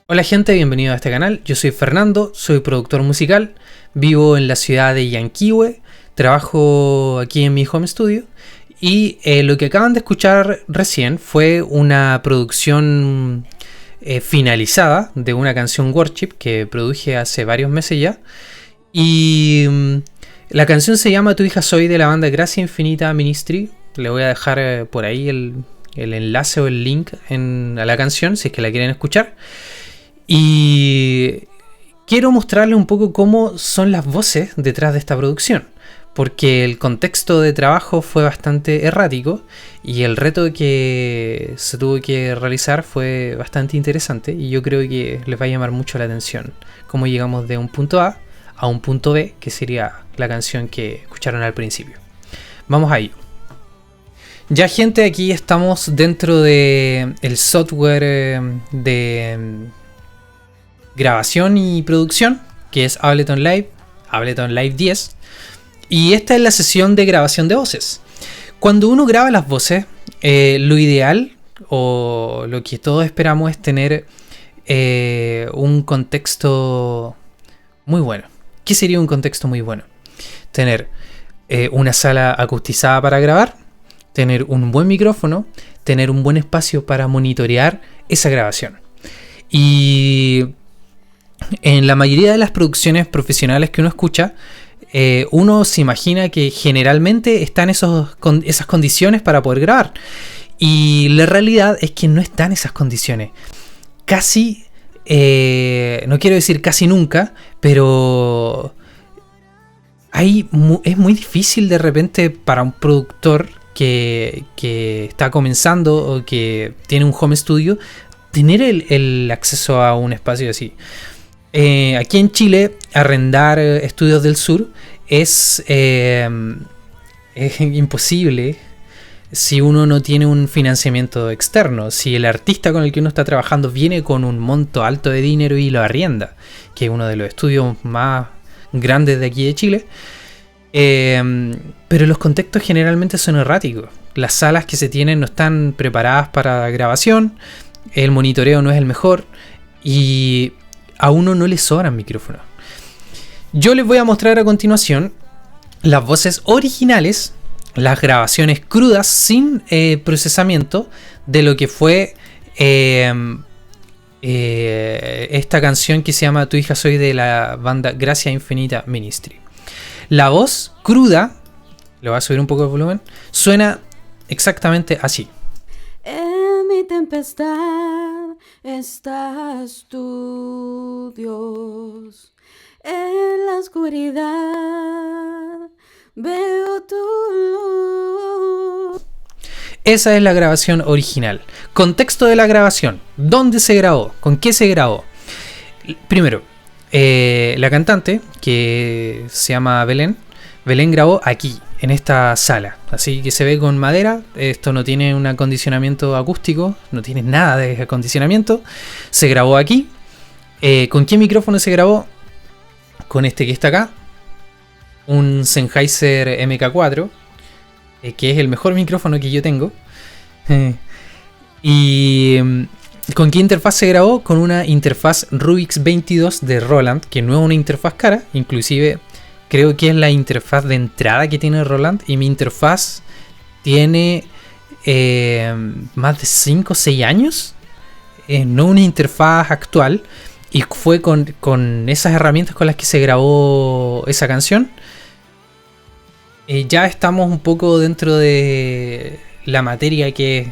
Hola gente, bienvenido a este canal. Yo soy Fernando, soy productor musical, vivo en la ciudad de Yanquihue, trabajo aquí en mi home studio y lo que acaban de escuchar recién fue una producción finalizada de una canción Worship que produje hace varios meses ya y la canción se llama Tu hija soy, de la banda Gracia Infinita Ministry. Le voy a dejar por ahí el enlace o el link a la canción si es que la quieren escuchar. Y quiero mostrarles un poco cómo son las voces detrás de esta producción, porque el contexto de trabajo fue bastante errático y el reto que se tuvo que realizar fue bastante interesante y yo creo que les va a llamar mucho la atención cómo llegamos de un punto A a un punto B, que sería la canción que escucharon al principio. Vamos a ello. Ya gente, aquí estamos dentro de el software de grabación y producción, que es Ableton Live 10, y esta es la sesión de grabación de voces. Cuando uno graba las voces, lo ideal o lo que todos esperamos es tener un contexto muy bueno. ¿Qué sería un contexto muy bueno? Tener una sala acustizada para grabar, tener un buen micrófono, tener un buen espacio para monitorear esa grabación. Y en la mayoría de las producciones profesionales que uno escucha, uno se imagina que generalmente están esas condiciones para poder grabar. Y la realidad es que no están esas condiciones. Casi, no quiero decir casi nunca, pero es muy difícil de repente para un productor que está comenzando o que tiene un home studio tener el acceso a un espacio así. Aquí en Chile, arrendar estudios del sur es imposible si uno no tiene un financiamiento externo. Si el artista con el que uno está trabajando viene con un monto alto de dinero y lo arrienda, que es uno de los estudios más grandes de aquí de Chile, pero los contextos generalmente son erráticos. Las salas que se tienen no están preparadas para grabación, el monitoreo no es el mejor y a uno no le sobran micrófonos. Yo les voy a mostrar a continuación las voces originales, las grabaciones crudas sin procesamiento de lo que fue esta canción que se llama Tu hija soy, de la banda Gracia Infinita Ministry. La voz cruda, le voy a subir un poco el volumen, suena exactamente así. En mi tempestad estás tú, Dios. En la oscuridad veo tu luz. Esa es la grabación original. Contexto de la grabación. ¿Dónde se grabó? ¿Con qué se grabó? Primero, la cantante, que se llama Belén grabó aquí, en esta sala. Así que se ve con madera. Esto no tiene un acondicionamiento acústico, no tiene nada de acondicionamiento. Se grabó aquí. ¿Con qué micrófono se grabó? Con este que está acá, un Sennheiser MK4, que es el mejor micrófono que yo tengo. ¿Y con qué interfaz se grabó? Con una interfaz Rubix 22 de Roland, que no es una interfaz cara, inclusive creo que es la interfaz de entrada que tiene Roland, y mi interfaz tiene más de 5 o 6 años, no una interfaz actual, y fue con esas herramientas con las que se grabó esa canción. Ya estamos un poco dentro de la materia que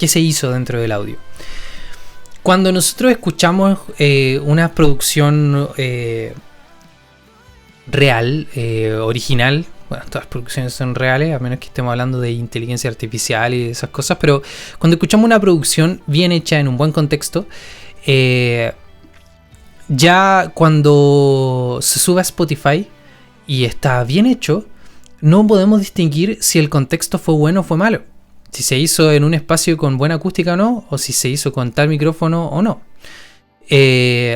se hizo dentro del audio. Cuando nosotros escuchamos una producción real, original, bueno, todas las producciones son reales, a menos que estemos hablando de inteligencia artificial y esas cosas, pero cuando escuchamos una producción bien hecha en un buen contexto, ya cuando se sube a Spotify y está bien hecho, no podemos distinguir si el contexto fue bueno o fue malo, si se hizo en un espacio con buena acústica o no, o si se hizo con tal micrófono o no.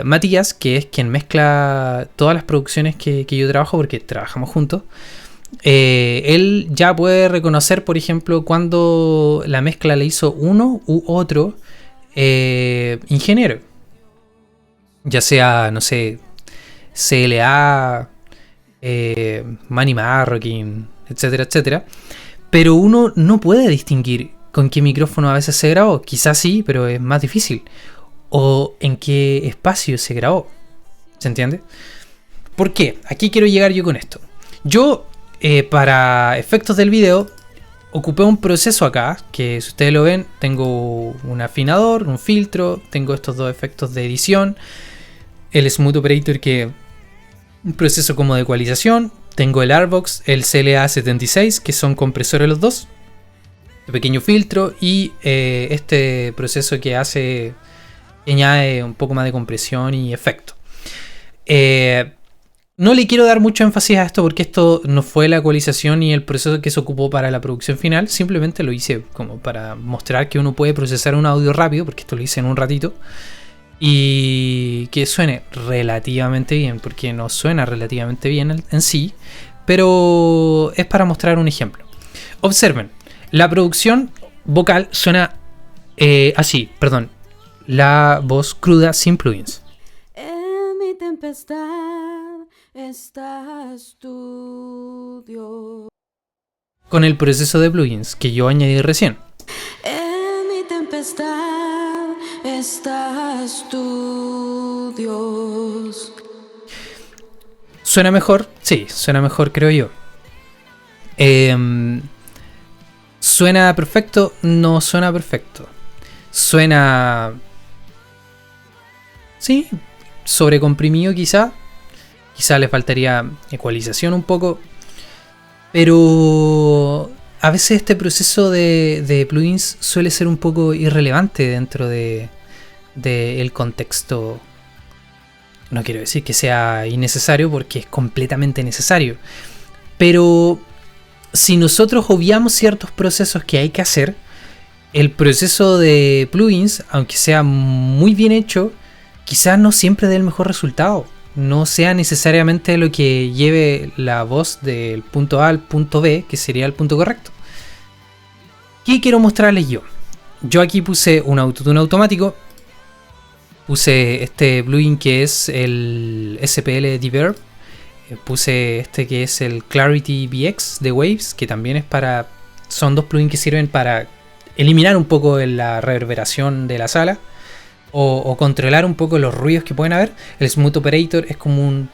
Matías, que es quien mezcla todas las producciones que yo trabajo, porque trabajamos juntos, él ya puede reconocer, por ejemplo, cuando la mezcla la hizo uno u otro ingeniero. ya sea, no sé, CLA, Manny Marroquin, etcétera, etcétera. Pero uno no puede distinguir con qué micrófono a veces se grabó. Quizás sí, pero es más difícil. O en qué espacio se grabó. ¿Se entiende? ¿Por qué? Aquí quiero llegar yo con esto. Yo, para efectos del video, ocupé un proceso acá, que si ustedes lo ven, tengo un afinador, un filtro, tengo estos dos efectos de edición, el Smooth Operator, que un proceso como de ecualización, tengo el Artbox, el CLA76, que son compresores los dos, un pequeño filtro, y este proceso que añade un poco más de compresión y efecto. No le quiero dar mucho énfasis a esto porque esto no fue la ecualización y el proceso que se ocupó para la producción final. Simplemente lo hice como para mostrar que uno puede procesar un audio rápido, porque esto lo hice en un ratito, y que suene relativamente bien, porque no suena relativamente bien en sí, pero es para mostrar un ejemplo. Observen, la producción vocal suena así, perdón, la voz cruda sin plugins. En mi tempestad estás tú, Dios. Con el proceso de plugins que yo añadí recién. En mi tempestad estás tú, Dios. ¿Suena mejor? Sí, suena mejor, creo yo. ¿Suena perfecto? No suena perfecto. Suena... sí, sobrecomprimido quizá. Quizá le faltaría ecualización un poco. Pero a veces este proceso de plugins suele ser un poco irrelevante dentro del contexto. No quiero decir que sea innecesario porque es completamente necesario. Pero si nosotros obviamos ciertos procesos que hay que hacer, el proceso de plugins, aunque sea muy bien hecho, quizás no siempre dé el mejor resultado. No sea necesariamente lo que lleve la voz del punto A al punto B, que sería el punto correcto. ¿Qué quiero mostrarles yo? Yo aquí puse un autotune automático. Puse este plugin que es el SPL Deverb. Puse este que es el Clarity VX de Waves, que también es para... son dos plugins que sirven para eliminar un poco la reverberación de la sala. O controlar un poco los ruidos que pueden haber. El Smooth Operator es como un...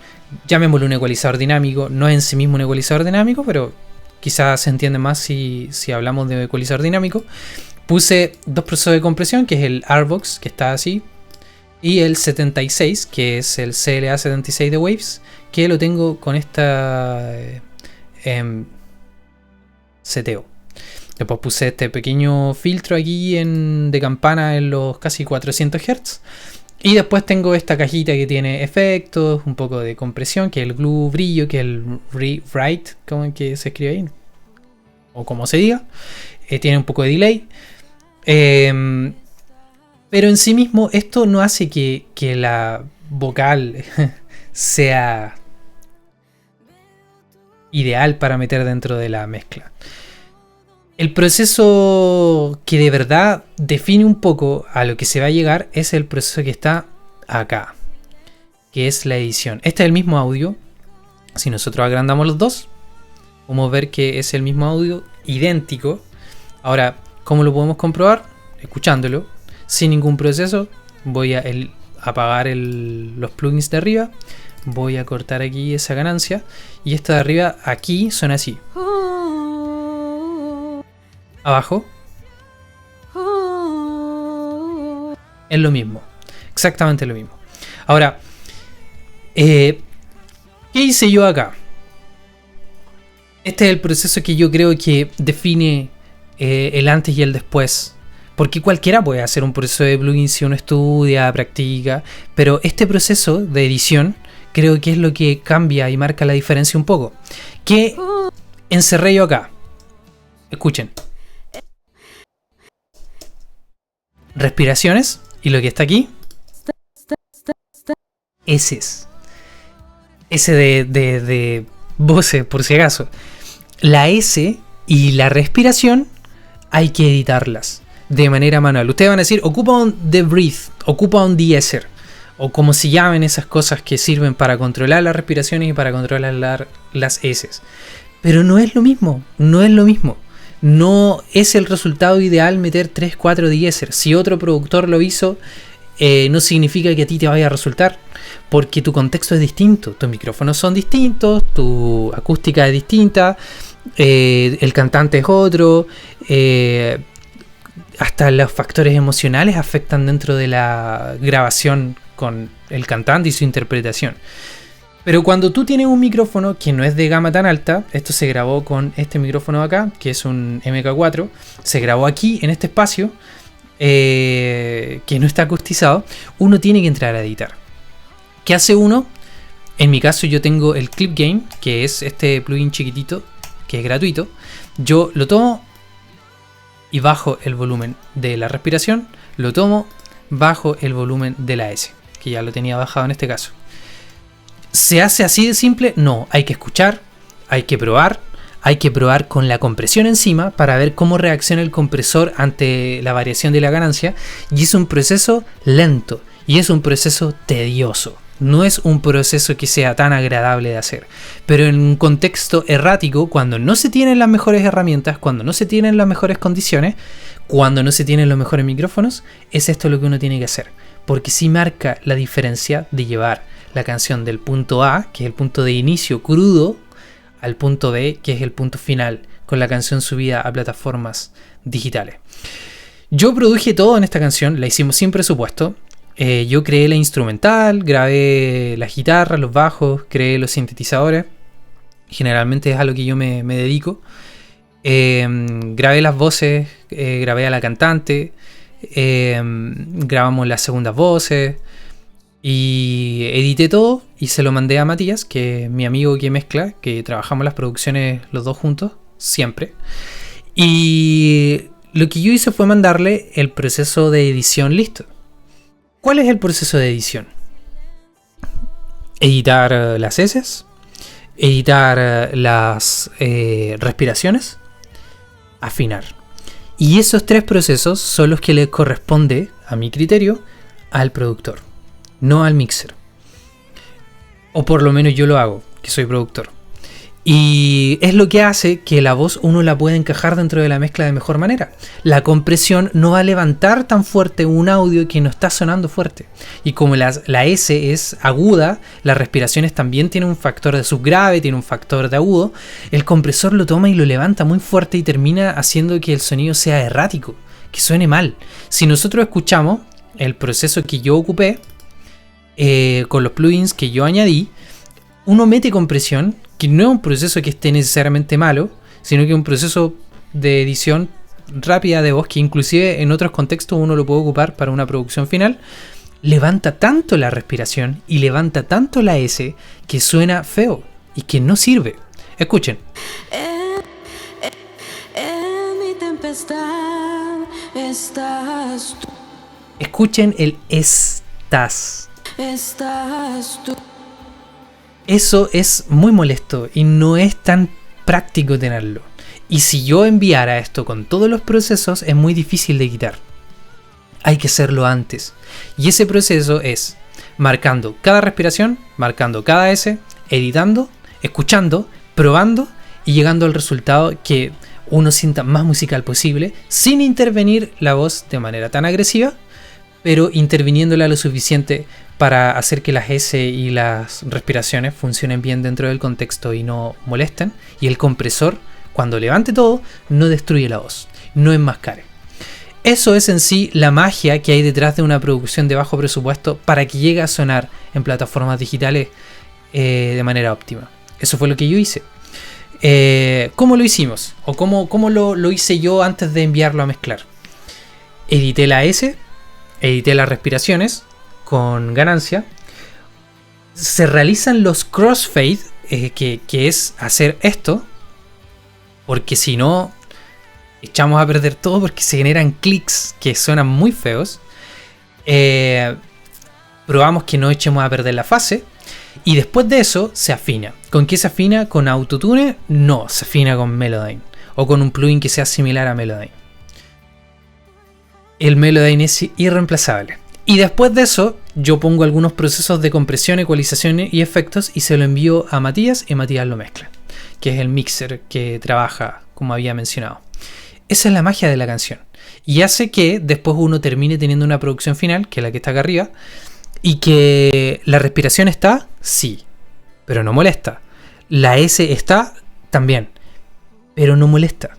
llamémoslo un ecualizador dinámico. No es en sí mismo un ecualizador dinámico, pero quizás se entiende más si hablamos de ecualizador dinámico. Puse dos procesos de compresión, que es el Artbox, que está así, y el 76, que es el CLA76 de Waves, que lo tengo con esta CTO. Después puse este pequeño filtro aquí de campana en los casi 400 Hz. Y después tengo esta cajita que tiene efectos, un poco de compresión, que es el glue brillo, que es el write, como que se escribe ahí, o como se diga. Tiene un poco de delay. Pero en sí mismo esto no hace que la vocal sea ideal para meter dentro de la mezcla. El proceso que de verdad define un poco a lo que se va a llegar es el proceso que está acá, que es la edición. Este es el mismo audio. Si nosotros agrandamos los dos, podemos ver que es el mismo audio, idéntico. Ahora, ¿cómo lo podemos comprobar? Escuchándolo, sin ningún proceso. Voy a apagar los plugins de arriba. Voy a cortar aquí esa ganancia. Y esto de arriba, aquí, suena así. Abajo es lo mismo, exactamente lo mismo. Ahora, ¿qué hice yo acá? Este es el proceso que yo creo que define el antes y el después. Porque cualquiera puede hacer un proceso de plugin si uno estudia, practica. Pero este proceso de edición creo que es lo que cambia y marca la diferencia un poco. ¿Qué encerré yo acá? Escuchen. Respiraciones, y lo que está aquí, S de voces, por si acaso. La S y la respiración hay que editarlas de manera manual. Ustedes van a decir, ocupa un the breathe, ocupa un de-esser. o como se llamen esas cosas que sirven para controlar las respiraciones y para controlar las heces. Pero no es lo mismo, no es lo mismo. No es el resultado ideal meter 3, 4 diésers. Si otro productor lo hizo, no significa que a ti te vaya a resultar, porque tu contexto es distinto, tus micrófonos son distintos, tu acústica es distinta, el cantante es otro, hasta los factores emocionales afectan dentro de la grabación con el cantante y su interpretación. Pero cuando tú tienes un micrófono que no es de gama tan alta, esto se grabó con este micrófono de acá, que es un MK4, se grabó aquí en este espacio, que no está acustizado, uno tiene que entrar a editar. ¿Qué hace uno? En mi caso yo tengo el Clip Gain, que es este plugin chiquitito, que es gratuito. Yo lo tomo y bajo el volumen de la respiración, lo tomo, bajo el volumen de la S, que ya lo tenía bajado en este caso. ¿Se hace así de simple? No, hay que escuchar, hay que probar con la compresión encima para ver cómo reacciona el compresor ante la variación de la ganancia, y es un proceso lento y es un proceso tedioso. No es un proceso que sea tan agradable de hacer, pero en un contexto errático, cuando no se tienen las mejores herramientas, cuando no se tienen las mejores condiciones, cuando no se tienen los mejores micrófonos, es esto lo que uno tiene que hacer, porque sí marca la diferencia de llevar la canción del punto A, que es el punto de inicio crudo, al punto B, que es el punto final, con la canción subida a plataformas digitales. Yo produje todo en esta canción, la hicimos sin presupuesto. Yo creé la instrumental, grabé las guitarras, los bajos, creé los sintetizadores. Generalmente es a lo que yo me dedico. Grabé las voces, grabé a la cantante, grabamos las segundas voces y edité todo y se lo mandé a Matías, que es mi amigo que mezcla, que trabajamos las producciones los dos juntos, siempre. Y lo que yo hice fue mandarle el proceso de edición listo. ¿Cuál es el proceso de edición? Editar las heces, editar las respiraciones, afinar. Y esos 3 procesos son los que le corresponde, a mi criterio, al productor, no al mixer. O por lo menos yo lo hago, que soy productor. Y es lo que hace que la voz uno la pueda encajar dentro de la mezcla de mejor manera. La compresión no va a levantar tan fuerte un audio que no está sonando fuerte. Y como la S es aguda, las respiraciones también tienen un factor de subgrave, tiene un factor de agudo. El compresor lo toma y lo levanta muy fuerte y termina haciendo que el sonido sea errático, que suene mal. Si nosotros escuchamos el proceso que yo ocupé, con los plugins que yo añadí, uno mete compresión, que no es un proceso que esté necesariamente malo, sino que es un proceso de edición rápida de voz que inclusive en otros contextos uno lo puede ocupar para una producción final. Levanta tanto la respiración y levanta tanto la S que suena feo y que no sirve. Escuchen. En mi tempestad estás tú. Escuchen el estás. Estás tú. Eso es muy molesto y no es tan práctico tenerlo. Y si yo enviara esto con todos los procesos, es muy difícil de quitar. Hay que hacerlo antes. Y ese proceso es marcando cada respiración, marcando cada S, editando, escuchando, probando y llegando al resultado que uno sienta más musical posible, sin intervenir la voz de manera tan agresiva, pero interviniéndola lo suficiente para hacer que las S y las respiraciones funcionen bien dentro del contexto y no molesten. Y el compresor, cuando levante todo, no destruye la voz, no enmascare. Eso es en sí la magia que hay detrás de una producción de bajo presupuesto para que llegue a sonar en plataformas digitales de manera óptima. Eso fue lo que yo hice. ¿Cómo lo hicimos? ¿O cómo lo hice yo antes de enviarlo a mezclar? Edité la S, edité las respiraciones con ganancia. Se realizan los crossfade, que es hacer esto, porque si no echamos a perder todo, porque se generan clics que suenan muy feos. Probamos que no echemos a perder la fase y después de eso se afina. ¿Con qué se afina? ¿Con Autotune? No, se afina con Melodyne o con un plugin que sea similar a Melodyne. El Melodyne es irreemplazable. Y después de eso yo pongo algunos procesos de compresión, ecualización y efectos y se lo envío a Matías y Matías lo mezcla, que es el mixer que trabaja, como había mencionado. Esa es la magia de la canción. Y hace que después uno termine teniendo una producción final, que es la que está acá arriba, y que la respiración está, sí, pero no molesta. La S está también, pero no molesta.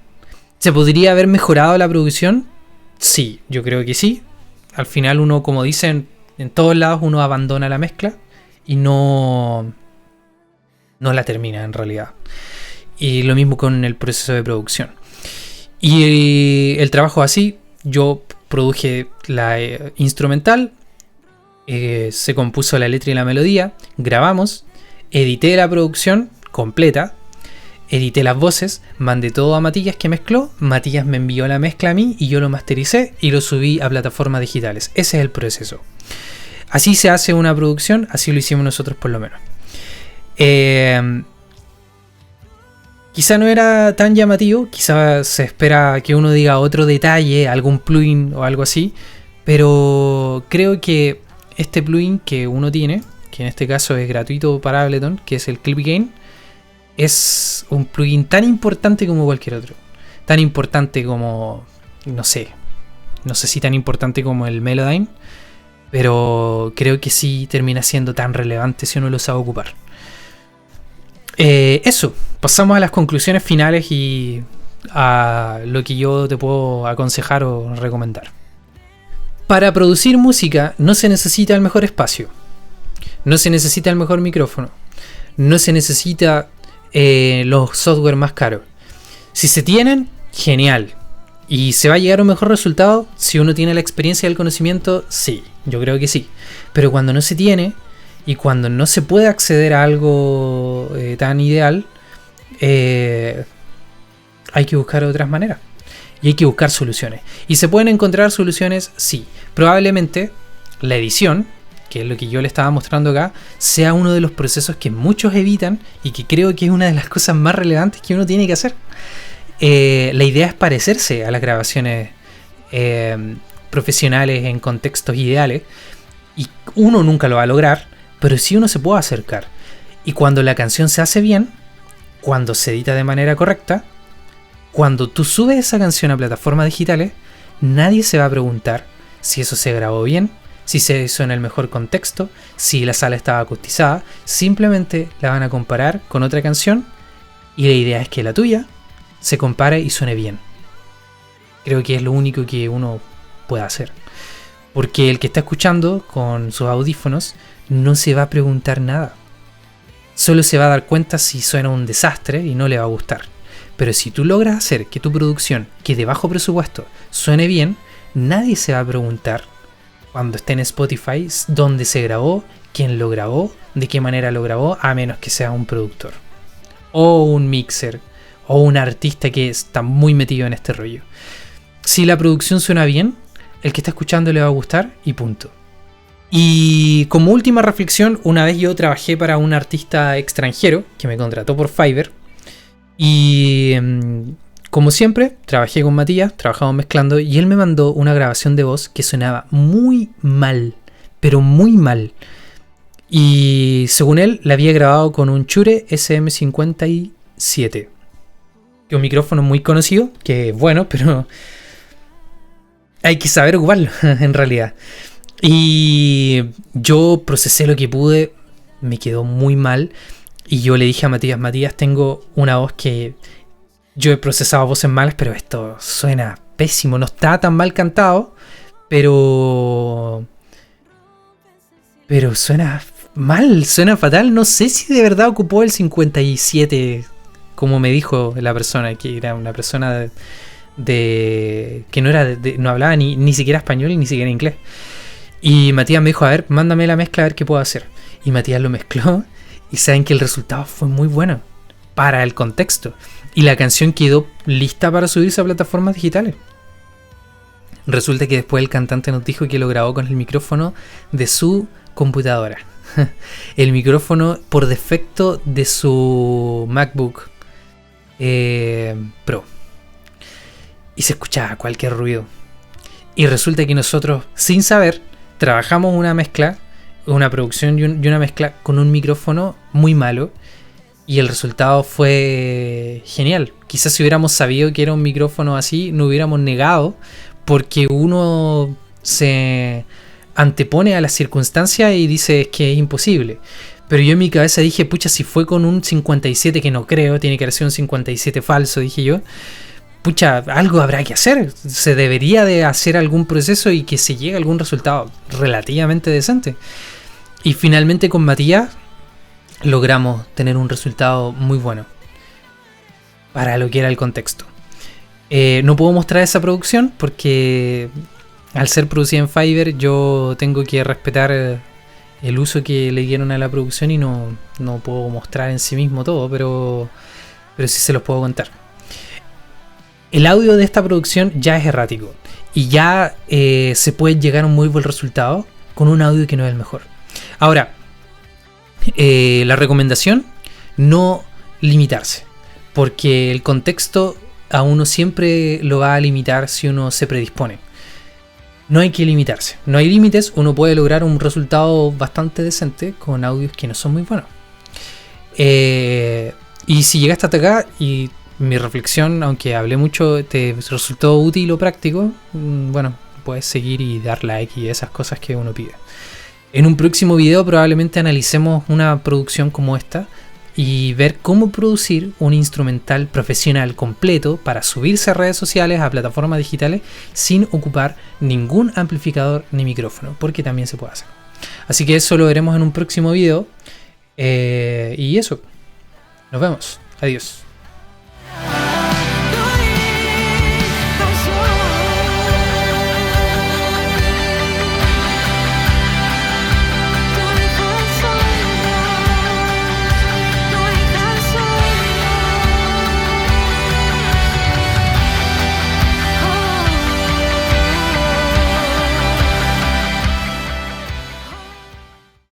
¿Se podría haber mejorado la producción? Sí, yo creo que sí. Al final uno, como dicen, en todos lados uno abandona la mezcla y no la termina en realidad. Y lo mismo con el proceso de producción. Y el trabajo así, yo produje la instrumental, se compuso la letra y la melodía, grabamos, edité la producción completa, edité las voces, mandé todo a Matías que mezcló, Matías me envió la mezcla a mí y yo lo mastericé y lo subí a plataformas digitales. Ese es el proceso. Así se hace una producción, así lo hicimos nosotros por lo menos. Quizá no era tan llamativo, quizá se espera que uno diga otro detalle, algún plugin o algo así, pero creo que este plugin que uno tiene, que en este caso es gratuito para Ableton, que es el Clip Gain, es un plugin tan importante como cualquier otro. Tan importante como, no sé si tan importante como el Melodyne, pero creo que sí termina siendo tan relevante si uno lo sabe ocupar. Eso, pasamos a las conclusiones finales y a lo que yo te puedo aconsejar o recomendar. Para producir música no se necesita el mejor espacio, no se necesita el mejor micrófono, no se necesita los software más caros. Si se tienen, genial. ¿Y se va a llegar a un mejor resultado si uno tiene la experiencia y el conocimiento? Sí, yo creo que sí. Pero cuando no se tiene y cuando no se puede acceder a algo tan ideal, hay que buscar otras maneras. Y hay que buscar soluciones. ¿Y se pueden encontrar soluciones? Sí. Probablemente la edición, que es lo que yo le estaba mostrando acá, sea uno de los procesos que muchos evitan y que creo que es una de las cosas más relevantes que uno tiene que hacer. La idea es parecerse a las grabaciones profesionales en contextos ideales y uno nunca lo va a lograr, pero sí uno se puede acercar. Y cuando la canción se hace bien, cuando se edita de manera correcta, cuando tú subes esa canción a plataformas digitales, nadie se va a preguntar si eso se grabó bien, si se hizo en el mejor contexto, si la sala estaba acustizada. Simplemente la van a comparar con otra canción y la idea es que la tuya se compare y suene bien. Creo que es lo único que uno puede hacer, porque el que está escuchando con sus audífonos no se va a preguntar nada, solo se va a dar cuenta si suena un desastre y no le va a gustar. Pero si tú logras hacer que tu producción, que de bajo presupuesto, suene bien, nadie se va a preguntar cuando esté en Spotify dónde se grabó, quién lo grabó, de qué manera lo grabó, a menos que sea un productor o un mixer o un artista que está muy metido en este rollo. Si la producción suena bien, el que está escuchando le va a gustar y punto. Y como última reflexión, una vez yo trabajé para un artista extranjero que me contrató por Fiverr y como siempre trabajé con Matías, trabajamos mezclando y él me mandó una grabación de voz que sonaba muy mal, pero muy mal. Y según él la había grabado con un Shure SM57, que es un micrófono muy conocido, que es bueno, pero hay que saber ocuparlo en realidad. Y yo procesé lo que pude, me quedó muy mal. Y yo le dije a Matías, tengo una voz que yo he procesado voces malas, pero esto suena pésimo. No está tan mal cantado, pero suena mal, suena fatal. No sé si de verdad ocupó el 57, como me dijo la persona, que era una persona que no hablaba ni siquiera español ni siquiera inglés. Y Matías me dijo, a ver, mándame la mezcla a ver qué puedo hacer. Y Matías lo mezcló y saben que el resultado fue muy bueno para el contexto. Y la canción quedó lista para subirse a plataformas digitales. Resulta que después el cantante nos dijo que lo grabó con el micrófono de su computadora. El micrófono por defecto de su MacBook Pro. Y se escuchaba cualquier ruido. Y resulta que nosotros, sin saber, trabajamos una mezcla una producción y una mezcla con un micrófono muy malo. Y el resultado fue genial. Quizás si hubiéramos sabido que era un micrófono así, no hubiéramos negado, porque uno se antepone a las circunstancias y dice es que es imposible. Pero yo en mi cabeza dije, pucha, si fue con un 57, que no creo, tiene que haber sido un 57 falso, dije yo. Pucha, algo habrá que hacer. Se debería de hacer algún proceso y que se llegue a algún resultado relativamente decente. Y finalmente con Matías logramos tener un resultado muy bueno para lo que era el contexto. No puedo mostrar esa producción porque al ser producida en Fiverr yo tengo que respetar el uso que le dieron a la producción y no puedo mostrar en sí mismo todo, pero sí se los puedo contar. El audio de esta producción ya es errático y ya se puede llegar a un muy buen resultado con un audio que no es el mejor. Ahora, la recomendación, no limitarse, porque el contexto a uno siempre lo va a limitar si uno se predispone. No hay que limitarse, no hay límites, uno puede lograr un resultado bastante decente con audios que no son muy buenos. Y si llegaste hasta acá y mi reflexión, aunque hablé mucho, te resultó útil o práctico, bueno, puedes seguir y dar like y esas cosas que uno pide. En un próximo video probablemente analicemos una producción como esta y ver cómo producir un instrumental profesional completo para subirse a redes sociales, a plataformas digitales, sin ocupar ningún amplificador ni micrófono, porque también se puede hacer. Así que eso lo veremos en un próximo video. Y eso. Nos vemos. Adiós.